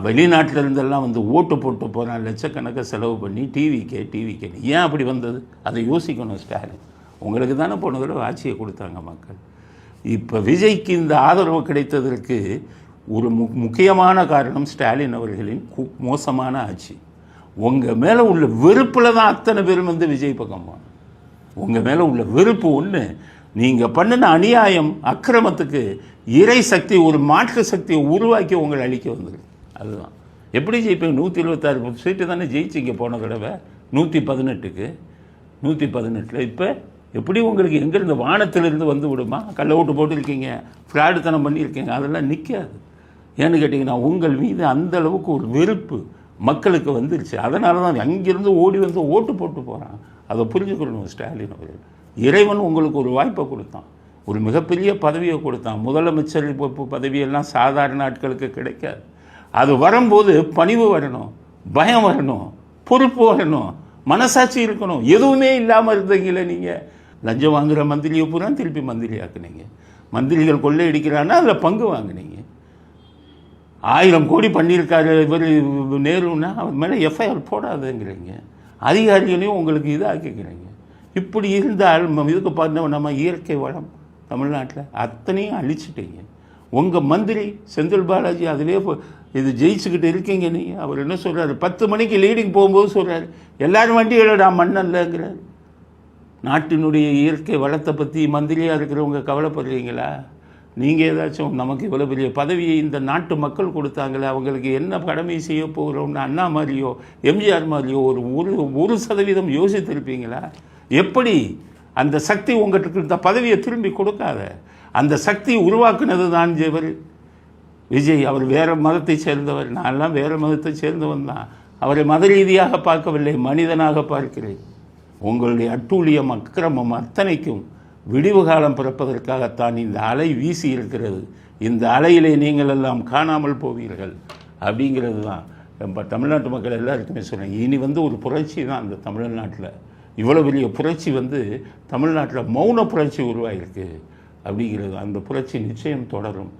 வெளிநாட்டில் இருந்தெல்லாம் வந்து ஓட்டு போட்டு போகிறான், லட்சக்கணக்காக செலவு பண்ணி டிவிக்கே. ஏன் அப்படி வந்தது? அதை யோசிக்கணும் ஸ்டாலின். உங்களுக்கு தானே போன தடவை ஆட்சியை கொடுத்தாங்க மக்கள். இப்போ விஜய்க்கு இந்த ஆதரவு கிடைத்ததற்கு ஒரு முக்கியமான காரணம் ஸ்டாலின் அவர்களின் மோசமான ஆட்சி. உங்கள் மேலே உள்ள வெறுப்பில் தான் அத்தனை பேரும் வந்து விஜய் பக்கம் போனாங்க. உங்கள் மேலே உள்ள வெறுப்பு ஒன்று, நீங்கள் பண்ணின அநியாயம் அக்கிரமத்துக்கு இறை சக்தி, ஒரு மாற்று சக்தியை உருவாக்கி உங்களை அழிக்க வந்துருக்கு. அதுதான். எப்படி ஜெயிப்பீங்க? 126 சீட்டு தானே ஜெயிச்சிங்க போன தடவை, 118க்கு 118. இப்போ எப்படி உங்களுக்கு எங்கேருந்து வானத்திலிருந்து வந்து விடுமா? கள்ள ஓட்டு போட்டிருக்கீங்க, ஃப்ராடுத்தனம் பண்ணியிருக்கீங்க, அதெல்லாம் நிற்காது. ஏன்னு கேட்டிங்கன்னா உங்கள் மீது அந்த அளவுக்கு ஒரு வெறுப்பு மக்களுக்கு வந்துருச்சு. அதனால தான் அங்கேருந்து ஓடி வந்து ஓட்டு போட்டு போகிறான். அதை புரிஞ்சுக்கணும் ஸ்டாலின் அவர்கள். இறைவன் உங்களுக்கு ஒரு வாய்ப்பை கொடுத்தான், ஒரு மிகப்பெரிய பதவியை கொடுத்தான். முதலமைச்சர் பதவியெல்லாம் சாதாரண ஆட்களுக்கு கிடைக்காது. அது வரும்போது பணிவு வரணும், பயம் வரணும், பொறுப்பு வரணும், மனசாட்சி இருக்கணும். எதுவுமே இல்லாமல் இருந்தீங்களே நீங்கள். லஞ்சம் வாங்குகிற மந்திரியை பூரா திருப்பி மந்திரி ஆக்குனீங்க. மந்திரிகள் கொள்ளையடிக்கிறான்னா அதில் பங்கு வாங்கினீங்க. 1000 கோடி பண்ணியிருக்காரு இவர் நேருன்னா அவர் மேலே எஃப்ஐஆர் போடாதுங்கிறீங்க. அதிகாரிகளையும் உங்களுக்கு இதாக்கிக்கிறீங்க. இப்படி இருந்தால் இதுக்கு பார்த்தோம், நம்ம இயற்கை வளம் தமிழ்நாட்டில் அத்தனையும் அழிச்சிட்டீங்க. உங்கள் மந்திரி செந்தில் பாலாஜி அதிலே இது ஜெயிச்சுக்கிட்டு இருக்கீங்க நீங்கள். அவர் என்ன சொல்கிறார்? 10 மணிக்கு லீடிங் போகும்போது சொல்கிறார், எல்லாரும் வண்டிகளோட மண்ணல்லங்கிறார். நாட்டினுடைய இயற்கை வளத்தை பற்றி மந்திரியாக இருக்கிறவங்க கவலைப்படுறீங்களா? நீங்கள் ஏதாச்சும் நமக்கு இவ்வளோ பெரிய பதவியை இந்த நாட்டு மக்கள் கொடுத்தாங்களே, அவங்களுக்கு என்ன கடமை செய்ய போகிறோம்னு அண்ணா மாதிரியோ எம்ஜிஆர் மாதிரியோ ஒரு சதவீதம் யோசித்திருப்பீங்களா? எப்படி அந்த சக்தி உங்களுக்கு இந்த பதவியை திரும்பி கொடுக்காத. அந்த சக்தி உருவாக்குனது தான் விஜய். அவர் வேறு மதத்தை சேர்ந்தவர், நான்லாம் வேறு மதத்தை சேர்ந்தவன் தான். அவரை மத ரீதியாக பார்க்கவில்லை, மனிதனாக பார்க்கிறேன். உங்களுடைய அட்டூழியம் அக்கிரமம் அத்தனைக்கும் விடிவு காலம் பிறப்பதற்காகத்தான் இந்த அலை வீசி இருக்கிறது. இந்த அலையிலே நீங்கள் எல்லாம் காணாமல் போவீர்கள் அப்படிங்கிறது தான் நம்ம தமிழ்நாட்டு மக்கள் எல்லாருக்குமே சொல்கிறேன். இனி வந்து ஒரு புரட்சி தான் அந்த தமிழ்நாட்டில். இவ்வளோ பெரிய புரட்சி வந்து தமிழ்நாட்டில் மௌன புரட்சி உருவாகிருக்கு அப்படிங்கிறது. அந்த புரட்சி நிச்சயம் தொடரும்.